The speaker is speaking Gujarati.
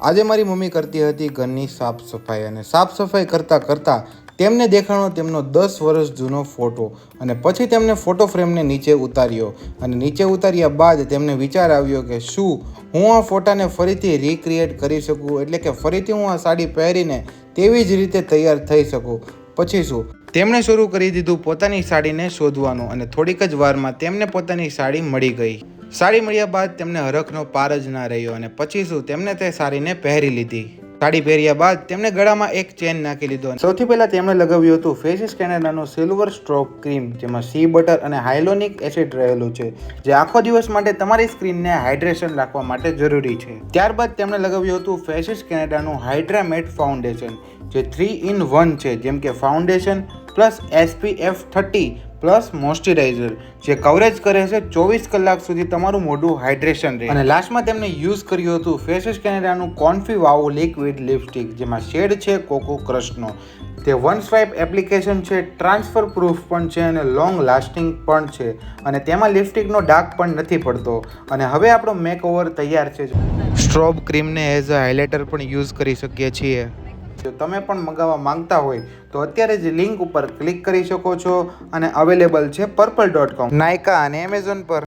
આજે મારી મમ્મી કરતી હતી ઘરની સાફ સફાઈ અને સાફ સફાઈ કરતાં કરતાં તેમને દેખાણો તેમનો 10 વર્ષ જૂનો ફોટો અને પછી તેમને ફોટો ફ્રેમને નીચે ઉતાર્યો અને નીચે ઉતાર્યા બાદ તેમને વિચાર આવ્યો કે શું હું આ ફોટાને ફરીથી રિક્રિએટ કરી શકું, એટલે કે ફરીથી હું આ સાડી પહેરીને તેવી જ રીતે તૈયાર થઈ શકું. પછી શું તેમણે શરૂ કરી દીધું પોતાની સાડીને શોધવાનું અને થોડીક જ વારમાં તેમને પોતાની સાડી મળી ગઈ. સાડી મળ્યા બાદ તેમને હરખનો પાર જ ના રહ્યો અને પછી શું તેમને તે સાડીને પહેરી લીધી. સાડી પહેર્યા બાદ તેમણે ગળામાં એક ચેન નાખી લીધો. સૌથી પહેલા તેમણે લગાવ્યું હતું ફેસીસ કેનેડાનું સિલ્વર સ્ટ્રોક ક્રીમ, જેમાં સી બટર અને હાઇલોનિક એસિડ રહેલું છે, જે આખો દિવસ માટે તમારી સ્કિનને હાઇડ્રેશન રાખવા માટે જરૂરી છે. ત્યારબાદ તેમણે લગાવ્યું હતું ફેસીસ કેનેડાનું હાઇડ્રા મેટ ફાઉન્ડેશન, જે 3-in-1 છે, જેમ કે foundation plus SPF 30 plus moisturiser, જે કવરેજ કરે છે 24 કલાક સુધી તમારું મોઢું હાઇડ્રેશન રહે. અને લાસ્ટમાં તેમને યુઝ કર્યું હતું ફેસીસ કેનેડાનું કોન્ફી વાવ લિક્વિડ લિપસ્ટિક, જેમાં શેડ છે કોકો ક્રશનો. તે વન સ્વાઇપ એપ્લિકેશન છે, ટ્રાન્સફર પ્રૂફ પણ છે અને લોંગ લાસ્ટિંગ પણ છે અને તેમાં લિપસ્ટિકનો ડાઘ પણ નથી પડતો. અને હવે આપણો મેકઓવર તૈયાર છે. સ્ટ્રોબ ક્રીમને એઝ અ હાઇલાઇટર પણ યુઝ કરી શકીએ છીએ. જો તમે પણ મંગાવવા માંગતા હોય તો અત્યારે જ લિંક ઉપર ક્લિક કરી શકો છો અને અવેલેબલ છે purple.com, નાયકા અને એમેઝોન પર.